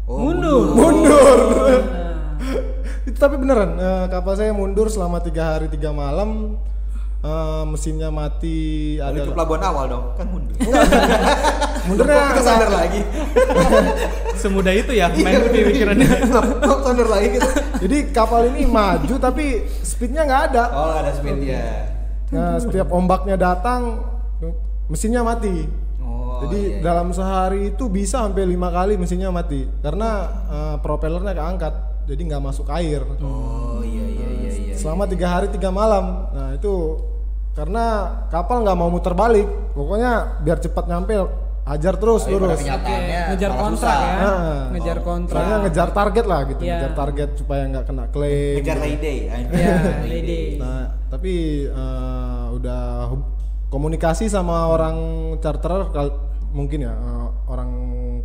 mundur. Itu tapi beneran kapal saya mundur selama 3 hari 3 malam. Mesinnya mati. Ada ke pelabuhan awal dong, kan mundur. Mundurnya Kita sadar lagi. Semudah itu ya main pikirannya. Sadar lagi gitu. Jadi kapal ini maju tapi speednya nggak ada. Oh, ada speed ya. Nah, setiap ombaknya datang mesinnya mati. Oh, Jadi dalam sehari itu bisa sampai 5 kali mesinnya mati karena propellernya keangkat, jadi nggak masuk air. Oh iya. Selama 3 hari 3 malam. Nah itu karena kapal nggak mau muter balik, pokoknya biar cepat nyampe, hajar terus lurus. Kenyataannya Ngejar malah kontrak susah. ya. Ngejar kontrak. Soalnya ngejar target lah gitu, Iya. ngejar target supaya nggak kena klaim. Ngejar gitu. Layday. Ya, lady. Nah, tapi udah komunikasi sama orang charterer mungkin ya, orang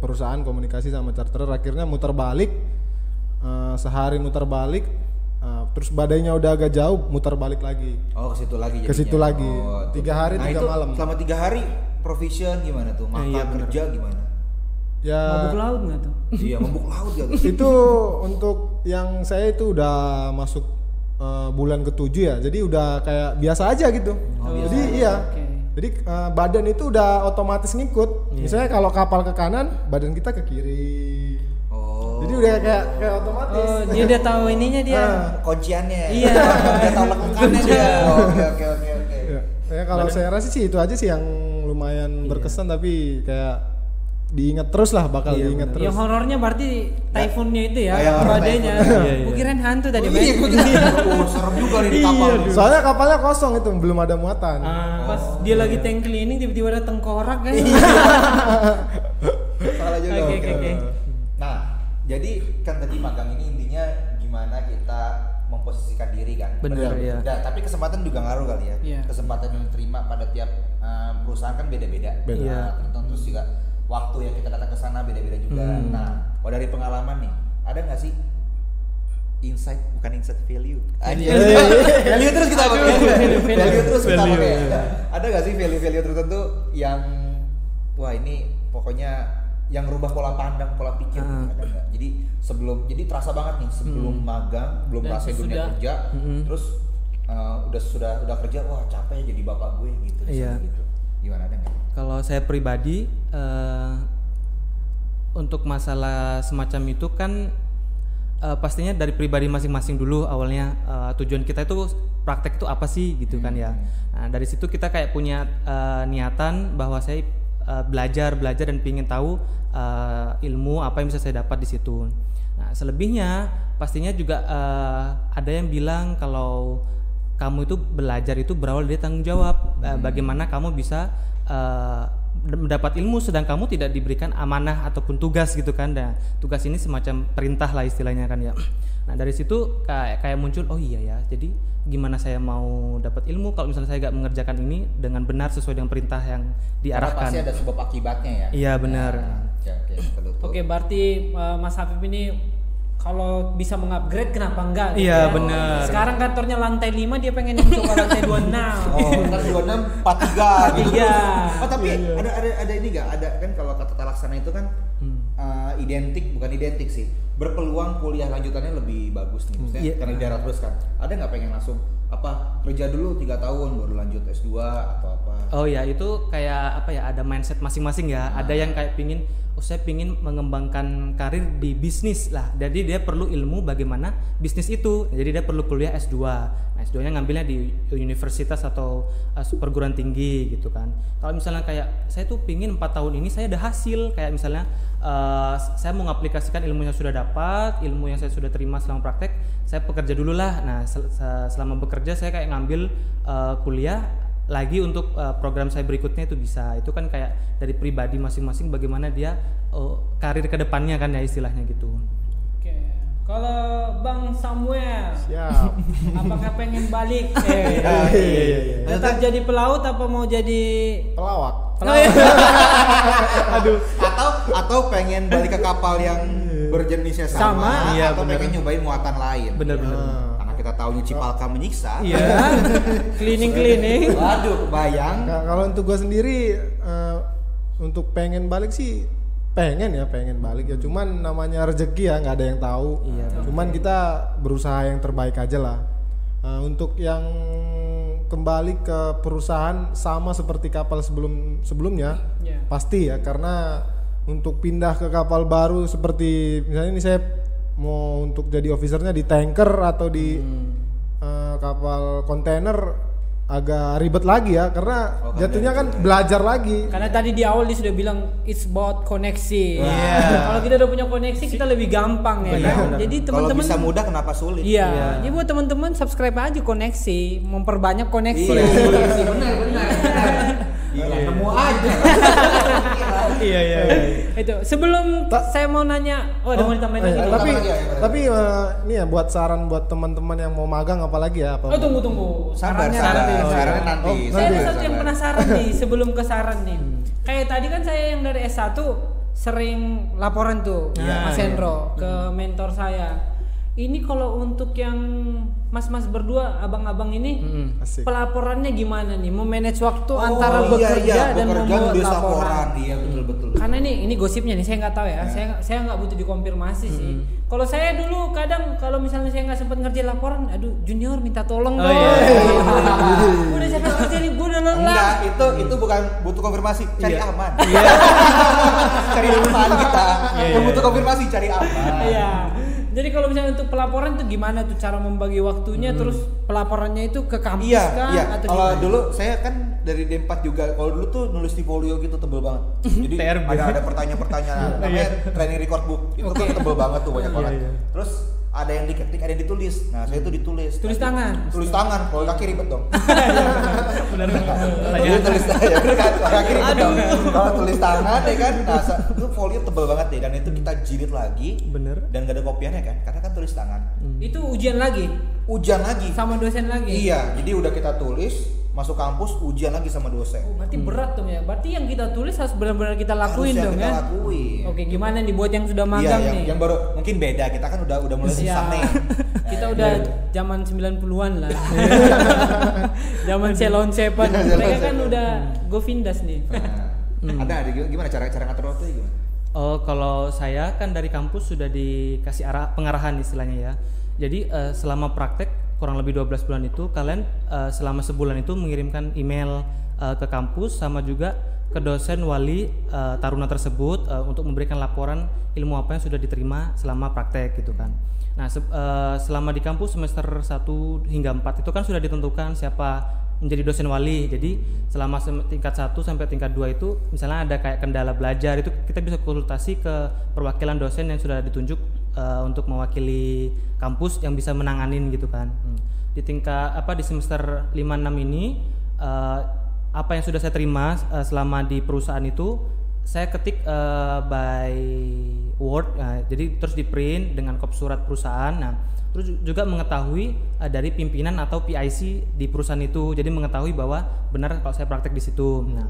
perusahaan komunikasi sama charterer, akhirnya muter balik, sehari muter balik, terus badainya udah agak jauh, muter balik lagi. Oh, ke situ lagi. Ke situ lagi. 3 hari 3 itu malam. Selama 3 hari provision gimana tuh? Makan kerja gimana? Ya Mabuk laut nggak tuh? Iya, mabuk laut gitu. itu untuk yang saya itu udah masuk bulan ke-7 ya, jadi udah kayak biasa aja gitu. Jadi iya. Oke. Jadi badan itu udah otomatis ngikut. Misalnya kalau kapal ke kanan, badan kita ke kiri. Oh. Jadi udah kayak otomatis. Oh, dia udah tahu ininya dia. Kunciannya. Iya. Udah tahu lekukannya dia. Oke. Ya, saya kalau saya rasa sih itu aja sih yang lumayan berkesan, tapi kayak diingat terus lah, bakal diingat terus. Yang horornya berarti typhoonnya itu ya, Iya, horor badainya. typhoon. Kukirain hantu tadi, Oh, Ben. iya, gue kira. Oh, serem juga nih di kapal. Soalnya kapalnya kosong itu, belum ada muatan. Pas dia lagi tank cleaning tiba-tiba ada tengkorak kan. Salah juga. Oke. Nah, jadi kan tadi magang ini intinya gimana kita memposisikan diri kan. Bener, iya. Nah, tapi kesempatan juga ngaruh kali ya. Iya. Kesempatan yang diterima pada tiap perusahaan kan beda-beda. Beda. Iya. Tertentu juga waktu yang kita datang ke sana beda-beda juga. Nah, kalau dari pengalaman nih, ada nggak sih insight, bukan insight, value? Value terus kita pakai. Value terus kita pakai. Ada nggak sih value-value tertentu yang wah ini pokoknya yang rubah pola pandang, pola pikir ada nggak? Jadi terasa banget nih sebelum magang, belum Dan rasain dunia sesudah. kerja, terus udah kerja, wah capek ya jadi bapak gue gitu. Iya. Gitu. Gimana, ada nggak? Kalau saya pribadi untuk masalah semacam itu kan pastinya dari pribadi masing-masing dulu awalnya, tujuan kita itu praktek itu apa sih gitu kan ya. Nah, dari situ kita kayak punya niatan bahwa saya belajar dan ingin tahu ilmu apa yang bisa saya dapat di situ. Nah, selebihnya pastinya juga ada yang bilang kalau kamu itu belajar itu berawal dari tanggung jawab. Bagaimana kamu bisa mendapat ilmu sedang kamu tidak diberikan amanah ataupun tugas gitu kan. Nah, tugas ini semacam perintah lah istilahnya kan ya. Nah, dari situ kayak muncul, oh iya ya, jadi gimana saya mau dapat ilmu kalau misalnya saya nggak mengerjakan ini dengan benar sesuai dengan perintah yang Karena diarahkan. pasti ada sebab akibatnya ya. Iya, benar. Oke. Oke, berarti Mas Hafif ini kalau bisa mengupgrade kenapa enggak? gitu Iya, ya? benar. Sekarang kantornya lantai 5, dia pengen yang coba lantai 26. Oh, ntar 26, 43 gitu. 43. Oh, tapi ada ini enggak? Ada kan kalau kata tata laksana itu kan identik, bukan identik sih. berpeluang kuliah lanjutannya lebih bagus nih, maksudnya karena di daerah terus kan, ada nggak pengen langsung kerja dulu 3 tahun baru lanjut S2 atau apa? Oh ya, itu kayak ada mindset masing-masing ya. Ada yang kayak saya pingin mengembangkan karir di bisnis lah. Jadi dia perlu ilmu bagaimana bisnis itu. Jadi dia perlu kuliah S2. Nah, S2-nya ngambilnya di universitas atau perguruan tinggi gitu kan. Kalau misalnya kayak saya tuh pingin 4 tahun ini saya ada hasil, kayak misalnya saya mau mengaplikasikan ilmu yang sudah dapat, ilmu yang saya sudah terima selama praktek, saya bekerja dulu lah. Nah, selama bekerja saya kayak ngambil kuliah lagi untuk program saya berikutnya itu bisa. Itu kan kayak dari pribadi masing-masing bagaimana dia karir kedepannya kan ya istilahnya gitu. Oke. Kalau Bang Samuel, Siap. apakah pengen balik? Iya. Tetap jadi pelaut apa mau jadi Pelawak. Aduh. Atau pengen balik ke kapal yang berjenisnya sama, atau pengen nyobain muatan lain? Bener-bener. Kita tahunya Cipalka menyiksa. Iya. Cleaning. Waduh, kebayang. Kalau untuk gue sendiri untuk pengen balik sih pengen balik ya. Cuman namanya rezeki ya, nggak ada yang tahu. Iya. Cuman kita berusaha yang terbaik aja lah. Untuk yang kembali ke perusahaan sama seperti kapal sebelumnya, pasti ya, karena untuk pindah ke kapal baru seperti misalnya ini saya mau untuk jadi officernya di tanker atau di kapal kontainer agak ribet lagi ya, karena jatuhnya kan belajar lagi. Karena tadi di awal dia sudah bilang it's about koneksi. Kalau kita udah punya koneksi kita lebih gampang ya kan. Jadi teman-teman kalau bisa mudah kenapa sulit? Iya. Jadi buat teman-teman subscribe aja koneksi, memperbanyak koneksi. Benar. Gila, nemu aja. Iya. Itu sebelum saya mau nanya, ada mau ditambahin lagi? Tapi ini ya buat saran buat teman-teman yang mau magang apalagi ya. Tunggu. Sarannya nanti. Saya ada satu yang penasaran nih sebelum ke saran nih. Kayak tadi kan saya yang dari S1 sering laporan tuh Mas Hendro ke mentor saya. Ini kalau untuk yang mas-mas berdua, abang-abang ini pelaporannya gimana nih? Memanage waktu antara bekerja dan membuat laporan. Iya, betul. Karena ini gosipnya nih, saya nggak tahu ya. Saya nggak butuh dikonfirmasi sih. Kalau saya dulu kadang kalau misalnya saya nggak sempat ngerjain laporan, aduh junior minta tolong dong. Udah capek kerja nih, gue udah lelah. Enggak, itu bukan butuh konfirmasi, cari aman. Cari aman kita. Yang butuh konfirmasi cari aman. Iya. Jadi kalau misalnya untuk pelaporan tuh gimana tuh cara membagi waktunya, terus pelaporannya itu ke kampus Iya. atau Kalau gimana? dulu saya kan dari D4 juga. Kalau dulu tuh nulis di folio gitu tebel banget. Jadi ada pertanyaan-pertanyaan namanya training record book. Itu tuh tebel banget tuh, banyak banget. Terus ada yang diketik, ada yang ditulis. Nah, saya tuh ditulis. Tulis tangan. Kalau kaki ribet dong. Benar. Tulis tangan, kaki ribet dong. Kalau tulis tangan ya kan, nah itu folio tebel banget deh, dan itu kita jilid lagi. Bener. Dan gak ada kopiannya kan, karena kan tulis tangan. Itu ujian lagi sama dosen lagi. Iya, jadi udah kita tulis, masuk kampus, ujian lagi sama dosen. Berarti berat dong ya. Berarti yang kita tulis harus benar-benar kita lakuin dong ya. Oke, gimana nih buat yang sudah magang nih? Yang baru mungkin beda. Kita kan udah mulai susah nih. Kita udah zaman 90-an lah. Zaman Celon Seven. Mereka kan udah Govindas nih. Ada gimana cara ngatur waktu gimana? Oh, kalau saya kan dari kampus sudah dikasih pengarahan istilahnya ya. Jadi selama praktek kurang lebih 12 bulan itu kalian selama sebulan itu mengirimkan email ke kampus sama juga ke dosen wali taruna tersebut untuk memberikan laporan ilmu apa yang sudah diterima selama praktek gitu kan. Nah, selama di kampus semester 1 hingga 4 itu kan sudah ditentukan siapa menjadi dosen wali. Jadi selama tingkat 1 sampai tingkat 2 itu misalnya ada kayak kendala belajar, itu kita bisa konsultasi ke perwakilan dosen yang sudah ditunjuk untuk mewakili kampus yang bisa menanganin gitu kan. Di tingkat di semester 5-6 ini apa yang sudah saya terima selama di perusahaan itu saya ketik by Word, jadi terus di print dengan kop surat perusahaan. Nah, terus juga mengetahui dari pimpinan atau PIC di perusahaan itu, jadi mengetahui bahwa benar kalau saya praktek di situ. Nah,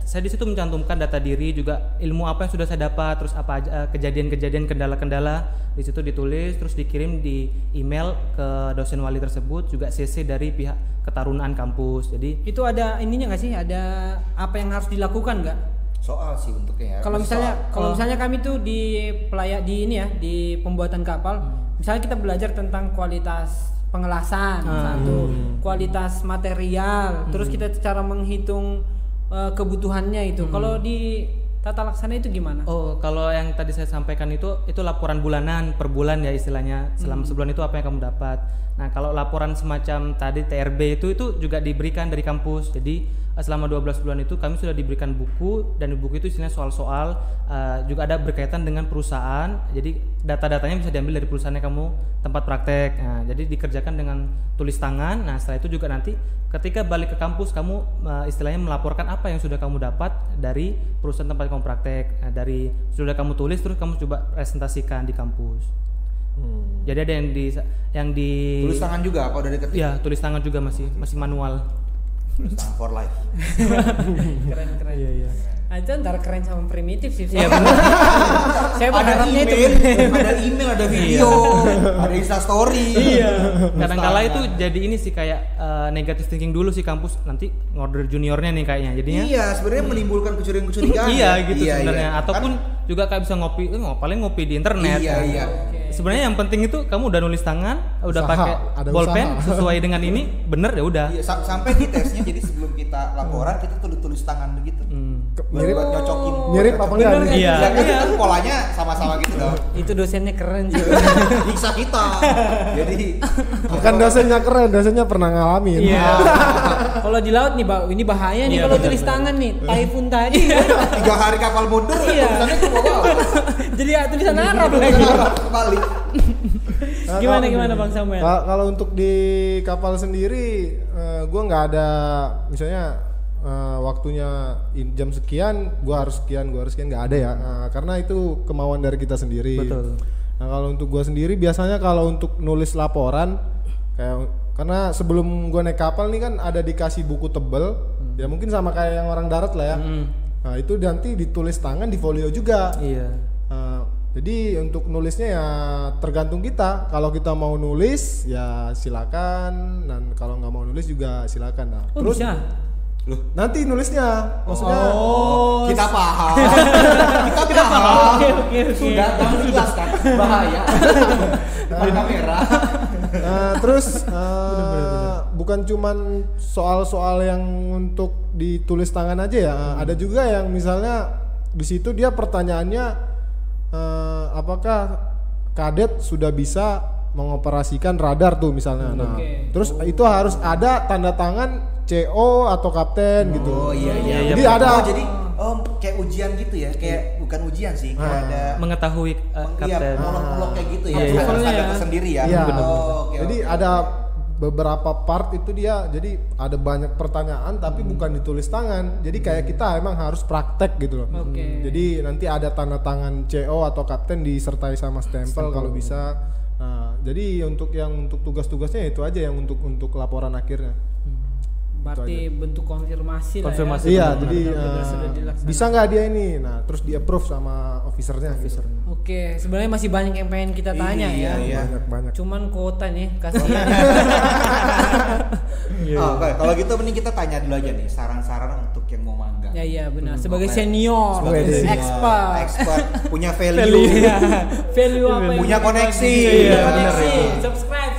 saya di situ mencantumkan data diri, juga ilmu apa yang sudah saya dapat, terus apa aja kejadian-kejadian, kendala-kendala di situ ditulis, terus dikirim di email ke dosen wali tersebut, juga CC dari pihak ketarunaan kampus. Jadi itu ada ininya nggak sih? Ada apa yang harus dilakukan nggak? soal sih bentuknya ya. Kalau misalnya kami tuh di pembuatan kapal, misalnya kita belajar tentang kualitas pengelasan, kualitas material, terus kita cara menghitung kebutuhannya itu. Kalau di tata laksana itu gimana? Oh, kalau yang tadi saya sampaikan itu laporan bulanan per bulan ya istilahnya. Selama sebulan itu apa yang kamu dapat. Nah, kalau laporan semacam tadi TRB itu juga diberikan dari kampus. Jadi selama 12 bulan itu kami sudah diberikan buku, dan di buku itu isinya soal-soal juga ada berkaitan dengan perusahaan. Jadi data-datanya bisa diambil dari perusahaannya kamu tempat praktek. Nah, jadi dikerjakan dengan tulis tangan. Nah, setelah itu juga nanti ketika balik ke kampus kamu istilahnya melaporkan apa yang sudah kamu dapat dari perusahaan tempat kamu praktek. Nah, dari sudah kamu tulis terus kamu coba presentasikan di kampus. Jadi ada yang di tulis tangan juga apa udah diketik? Iya, tulis tangan juga masih manual. Tulis tangan for life. Keren. Iya. Nah, itu antara keren sama primitif sih. Iya benar. Saya Ada berharapnya itu. email, ada video, ada Insta story. Iya. Kadang-kala itu jadi ini sih kayak negative thinking dulu sih kampus, nanti ngorder juniornya nih kayaknya. Jadinya Iya, sebenarnya menimbulkan kecurigaan. iya gitu Iya, sebenarnya. iya. Ataupun juga kayak bisa ngopi, paling ngopi di internet. Iya. Sebenarnya yang penting itu kamu udah nulis tangan, udah Usaha, pakai ada bolpen usaha. sesuai dengan ini, bener ya udah. Iya, sampai di tesnya jadi sebelum kita laporan kita tulis tangan begitu. Mirip Buat nyocokin. mirip apa enggak Bener nih? kan? Iya. Ya kan itu polanya sama-sama gitu dong. Itu dosennya keren sih. Nyiksa kita. Jadi Bukan dosennya keren, dosennya pernah ngalamin. Iya. Kalau di laut nih, ini bahaya nih Iya, kalau benar, tulis benar. tangan nih. Typhoon tadi. 3 hari kapal mundur, Iya. tulisannya ke bawah. Jadi tulisan Arab lagi. Kembali. Nah, Gimana Bang Samuel? Kalau untuk di kapal sendiri, gue nggak ada misalnya waktunya jam sekian, gue harus sekian, nggak ada ya. Karena itu kemauan dari kita sendiri. Betul. Nah kalau untuk gue sendiri biasanya kalau untuk nulis laporan, karena sebelum gue naik kapal nih kan ada dikasih buku tebel, ya mungkin sama kayak yang orang darat lah ya. Nah itu nanti ditulis tangan di folio juga. Iya. Jadi untuk nulisnya ya tergantung kita. Kalau kita mau nulis ya silakan, dan kalau nggak mau nulis juga silakan. Nah, Oh, terus bisa. Loh, nanti nulisnya, maksudnya kita paham. Kita paham. Oke. Sudah jangan dijelaskan. Bahaya. Depan kamera. terus bukan cuman soal-soal yang untuk ditulis tangan aja ya. Ada juga yang misalnya di situ dia pertanyaannya apakah kadet sudah bisa mengoperasikan radar tuh misalnya. Nah, terus itu harus ada tanda tangan CO atau kapten gitu. Oh iya. Jadi ada jadi kayak ujian gitu ya, kayak bukan ujian sih, kayak ada Mengetahui kapten. monolog kayak gitu ya. Iya, Ada iya. standar tersendiri ya. Iya. Oke, Jadi oke. ada beberapa part itu dia, jadi ada banyak pertanyaan tapi bukan ditulis tangan. Jadi kayak kita emang harus praktek gitu loh. Oke. Jadi nanti ada tanda tangan CO atau kapten disertai sama stempel kalau bisa. Nah, jadi untuk tugas-tugasnya itu aja yang untuk laporan akhirnya. Berarti bentuk konfirmasi lah Konfirmasi. ya. Iya, jadi sudah dilaksanakan. bisa nggak dia ini? Nah, terus di approve sama officernya. Gitu. Oke, sebenarnya masih banyak yang pengen kita tanya ya. Iya. Banyak. Cuman kuota nih kasihan. Oke, kalau gitu mending kita tanya dulu aja nih saran-saran untuk yang mau magang. Iya benar. Sebagai Oke. senior, Sebagai expert. expert, punya value. Value apa yang Punya kita koneksi. bagi? Iya, Koneksi. bener. Subscribe.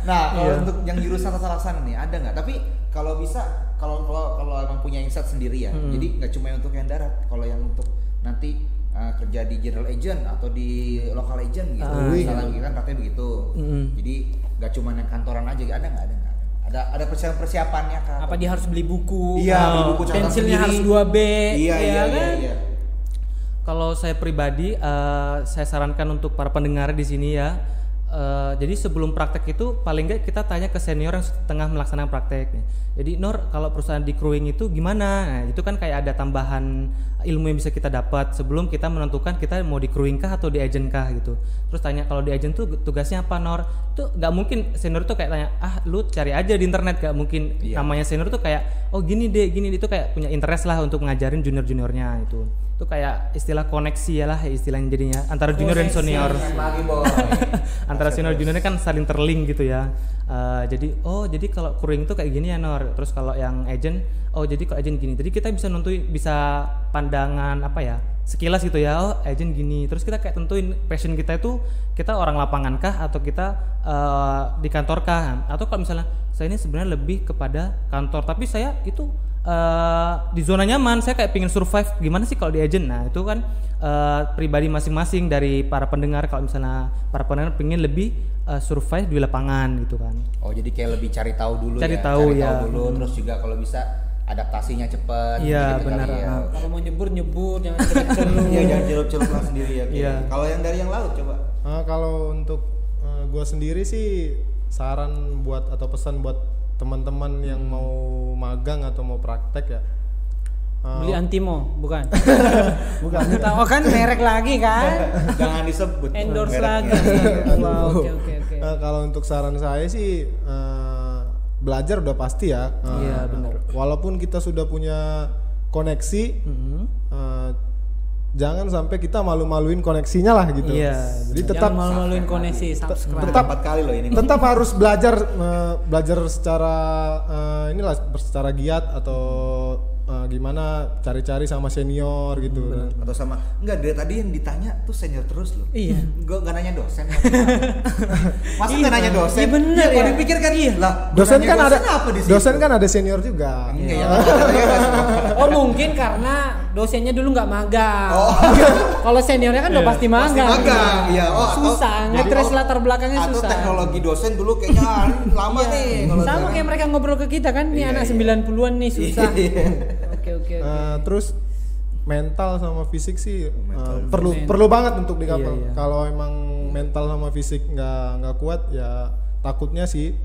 Nah, kalau untuk yang jurusan tata laksana nih ada nggak? Tapi kalau bisa, kalau emang punya insight sendiri ya. Jadi nggak cuma untuk yang darat, kalau yang untuk nanti kerja di general agent atau di local agent gitu. Misalnya begitu kan katanya begitu. Jadi nggak cuma yang kantoran aja, ada nggak? Ada persiapannya kan? Apa dia harus beli buku? Iya, beli buku catatan Pensilnya sendiri. harus 2B. Iya. kan? Kalau saya pribadi, saya sarankan untuk para pendengar di sini ya. Jadi sebelum praktek itu paling nggak kita tanya ke senior yang tengah melaksanakan praktek. Jadi Nur, kalau perusahaan di crewing itu gimana? Nah, itu kan kayak ada tambahan ilmu yang bisa kita dapat sebelum kita menentukan kita mau di crewing kah atau di agent kah gitu. Terus tanya kalau di agent tuh tugasnya apa Nur? tuh nggak mungkin senior tuh kayak tanya, lu cari aja di internet, gak mungkin. Namanya senior tuh kayak gini deh itu kayak punya interest lah untuk ngajarin junior-juniornya itu kayak istilah koneksi ya lah istilahnya jadinya antara junior dan senior. Antara senior juniornya kan saling terlink gitu ya. Jadi kalau crewing tuh kayak gini ya Nor. Terus kalau yang agent, jadi kalau agent gini. Jadi kita bisa pandangan apa ya, sekilas gitu ya. Agent gini. Terus kita kayak tentuin passion kita itu, kita orang lapangan kah atau kita di kantor kah? Atau kalau misalnya saya ini sebenarnya lebih kepada kantor, tapi saya itu di zona nyaman, saya kayak pengen survive gimana sih kalau di agent. Nah itu kan pribadi masing-masing dari para pendengar. Kalau misalnya para pendengar pengen lebih survive di lapangan gitu kan. Jadi kayak lebih cari tahu dulu, cari tahu dulu. Terus juga kalau bisa adaptasinya cepat. Iya gitu benar. Ya. Kalau mau nyebur jangan celup-celup. Iya jangan celup-celup sendiri ya. Iya. Kalau yang dari yang laut coba. Kalau untuk gua sendiri sih saran buat atau pesan buat teman-teman yang mau magang atau mau praktek ya. Beli Antimo, bukan? Bukan. Tahu kan merek lagi kan? Jangan disebut. Endorse lagi. Wow, oke. Kalau untuk saran saya sih belajar udah pasti ya. Iya benar. Walaupun kita sudah punya koneksi, jangan sampai kita malu-maluin koneksinya lah gitu. Iya. Jadi tetap malu-maluin koneksi, subscribe. Tetap 4 kali loh ini. Tetap harus belajar secara secara giat atau gimana cari-cari sama senior gitu. Atau sama enggak, dari tadi yang ditanya tuh senior terus loh. Iya. Gue nggak nanya dosen. Masa nggak nanya dosen? Iya bener ya. Kalau dipikir kan lah. Dosen kan ada apa dosen kan ada senior juga. Enggak ya. Mungkin karena dosennya dulu nggak magang. Kalau seniornya kan udah pasti magang. Iya. Susah. Ngetrace latar belakangnya susah. Atau teknologi dosen dulu kayaknya lama nih. Sama kayak mereka ngobrol ke kita kan, nih anak 90-an nih susah. Oke. Terus mental sama fisik sih perlu banget untuk di kapal. Iya. Kalau emang mental sama fisik nggak kuat ya takutnya sih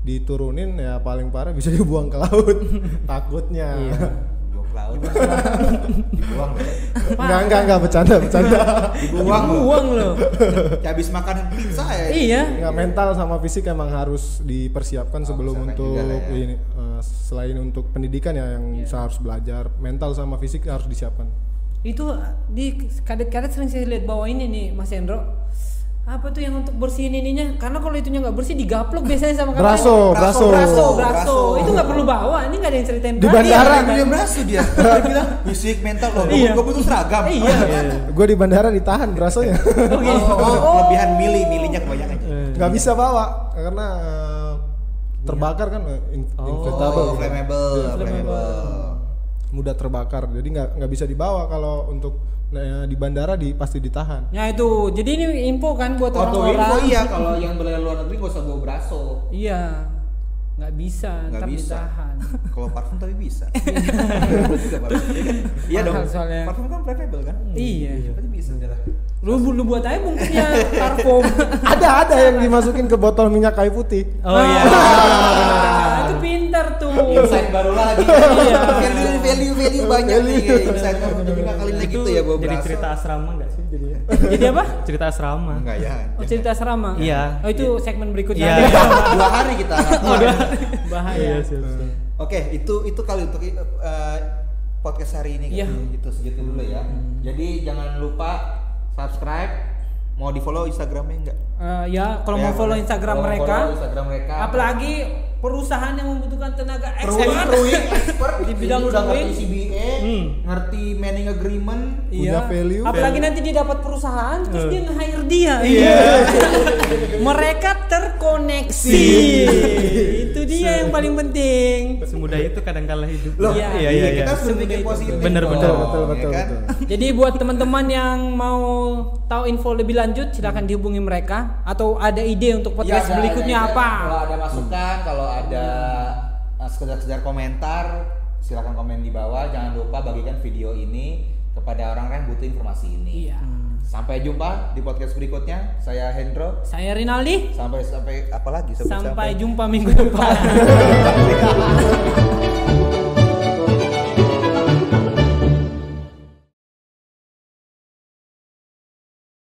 diturunin ya paling parah bisa dibuang ke laut. Takutnya. Dibuang ke laut. Dibuang loh. Enggak bercanda. Dibuang loh. Kayak habis makan pizza ya. Iya. Nggak, mental sama fisik emang harus dipersiapkan sebelum untuk ini selain untuk pendidikan ya yang harus belajar, mental sama fisik harus disiapkan. Itu di kadet-kadet sering saya lihat bawa ini nih Mas Hendro. Apa tuh yang untuk bersihin ininya? Karena kalau itunya nggak bersih digaplok biasanya sama kapal. Braso. Itu nggak perlu bawa. Ini nggak ada yang ceritain. Di bandara dia braso dia. Dia bilang fisik mental loh. Gue butuh seragam. Iya. Gue di bandara ditahan brasonya. Kelebihan milinya kebanyakan. Nggak bisa bawa karena terbakar kan flammable. Mudah terbakar. Jadi nggak bisa dibawa kalau untuk di bandara pasti ditahan. Ya itu. Jadi ini info kan buat orang-orang. Info iya, kalau yang berlayar luar negeri gak usah bawa braso. Iya. Nggak bisa, tapi ditahan. Kalau parfum tapi bisa. Iya dong. Soalnya. Parfum kan flammable kan? Iya. Berarti bisa udah lah. Lu buat aja bungkusnya parfum. ada yang dimasukin ke botol minyak kayu putih. Oh iya. Itu pintar tuh. Insight baru lagi. Iya. Value banyak nih. Insight baru jadi kali lagi gitu ya bawa Jadi braso. cerita asrama enggak sih jadinya? Jadi apa? Cerita asrama. Enggak ya. Cerita asrama. Iya. Itu segmen berikutnya. Iya. 2 hari kita. Bahaya. Oke, itu kali untuk podcast hari ini. Iya. Itu segitu dulu ya. Jadi jangan lupa subscribe. Mau di follow Instagramnya enggak? Ya, kalau mau follow Instagram mereka. Apalagi perusahaan yang membutuhkan tenaga expert di bidang udah ngerti crewing. CBA, ngerti manning agreement, punya value. Apalagi nanti dia dapat perusahaan terus dia nge-hire dia. Mereka terkoneksi. Itu dia yang paling penting. Semudah itu kadang-kala hidup. Loh, iya. Kita sudah bikin positif. Bener. Betul. Jadi buat teman-teman yang mau tahu info lebih lanjut silakan dihubungi mereka atau ada ide untuk podcast berikutnya apa. Kalau ada masukan, kalau ada sekedar komentar, silakan komen di bawah. Jangan lupa bagikan video ini kepada orang-orang yang butuh informasi ini. Iya. Sampai jumpa di podcast berikutnya. Saya Hendro. Saya Rinaldi. Sampai apa lagi? Sampai jumpa minggu depan.